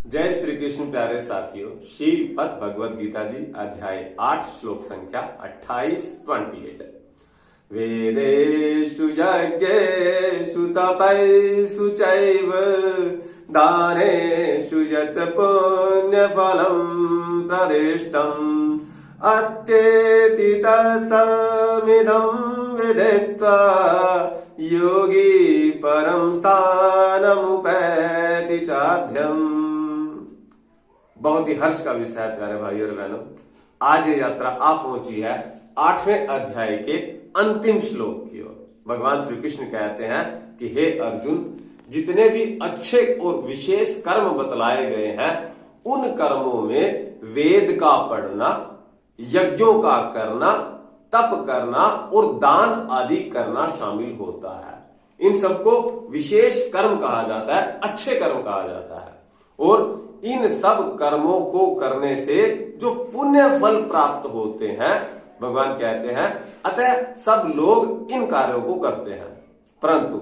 जय श्री कृष्ण प्यारे साथियों। श्रीमद् भगवद गीता जी अध्याय 8 श्लोक संख्या 28 वेदेषु यज्ञेषु तपैषु चैव दानेषु यत् पुण्यफलं प्रदिष्टम् अत्येति तत्समिदं विदित्वा योगी परं स्थानमुपैति चाध्यम्। बहुत ही हर्ष का विषय है प्यारे भाइयों और बहनों। आज ये यात्रा आ पहुंची है 8वें अध्याय के अंतिम श्लोक की ओर। भगवान श्री कृष्ण कहते हैं कि हे अर्जुन, जितने भी अच्छे और विशेष कर्म बतलाए गए हैं उन कर्मों में वेद का पढ़ना, यज्ञों का करना, तप करना और दान आदि करना शामिल होता है। इन सबको विशेष कर्म कहा जाता है, अच्छे कर्म कहा जाता है। और इन सब कर्मों को करने से जो पुण्य फल प्राप्त होते हैं, भगवान कहते हैं अतः सब लोग इन कार्यों को करते हैं। परंतु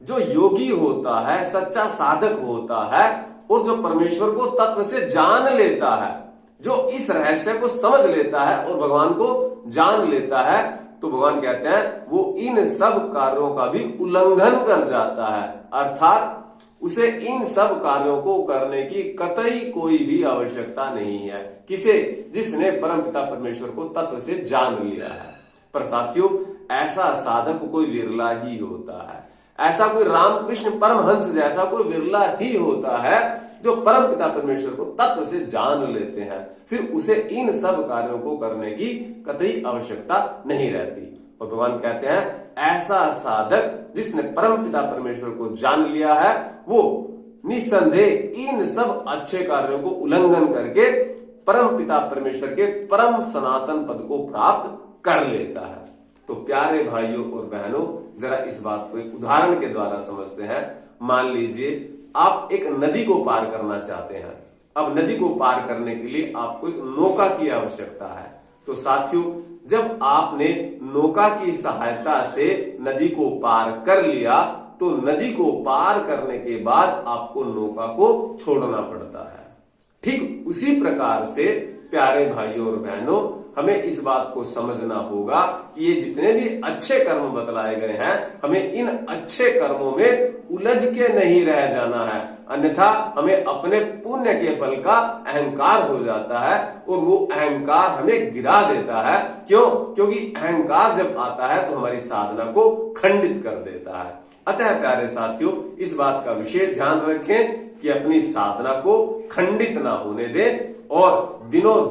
जो योगी होता है, सच्चा साधक होता है और जो परमेश्वर को तत्व से जान लेता है, जो इस रहस्य को समझ लेता है और भगवान को जान लेता है, तो भगवान कहते हैं वो इन सब कार्यों का भी उल्लंघन कर जाता है। अर्थात उसे इन सब कार्यों को करने की कतई कोई भी आवश्यकता नहीं है, किसे जिसने परमपिता परमेश्वर को तत्व से जान लिया है। पर साथियों, ऐसा साधक कोई विरला ही होता है। ऐसा कोई रामकृष्ण परमहंस जैसा कोई विरला ही होता है जो परमपिता परमेश्वर को तत्व से जान लेते हैं। फिर उसे इन सब कार्यों को करने की कतई आवश्यकता नहीं रहती। और भगवान कहते हैं ऐसा साधक जिसने परमपिता परमेश्वर को जान लिया है, वो निसंदेह इन सब अच्छे कार्यों को उल्लंघन करके परमपिता परमेश्वर के परम सनातन पद को प्राप्त कर लेता है। तो प्यारे भाइयों और बहनों, जरा इस बात को एक उदाहरण के द्वारा समझते हैं। मान लीजिए आप एक नदी को पार करना चाहते हैं। अब नदी को पार करने के लिए आपको एक नौका की आवश्यकता है। तो साथियों, जब आपने नौका की सहायता से नदी को पार कर लिया, तो नदी को पार करने के बाद आपको नौका को छोड़ना पड़ता है। ठीक उसी प्रकार से प्यारे भाइयों और बहनों, हमें इस बात को समझना होगा कि ये जितने भी अच्छे कर्म बतलाए गए हैं, हमें इन अच्छे कर्मों में उलझ के नहीं रह जाना है। अन्यथा हमें अपने पुण्य के फल का अहंकार हो जाता है और वो अहंकार हमें गिरा देता है। क्यों? क्योंकि अहंकार जब आता है तो हमारी साधना को खंडित कर देता है। अतः प्यारे साथियों, इस बात का विशेष ध्यान रखें कि अपनी साधना को खंडित ना होने दें और दिनों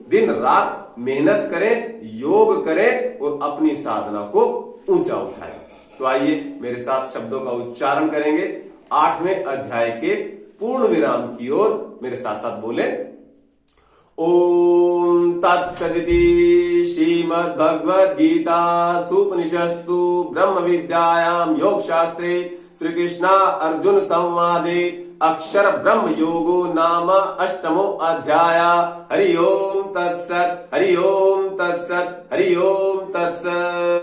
दिन रात मेहनत करें, योग करें और अपनी साधना को ऊंचा उठाएं। तो आइए मेरे साथ शब्दों का उच्चारण करेंगे। 8वें अध्याय के पूर्ण विराम की ओर मेरे साथ साथ बोले। ओम तत्सदिति श्रीमद् भगवद गीता सुपनिषत्सु ब्रह्म विद्यायां योग शास्त्रे श्री कृष्ण अर्जुन संवादे अक्षर ब्रह्म योगो नाम 8मो अध्याय। हरि ओम तत्सत, हरि ओम तत्सत, हरि ओम तत्सत।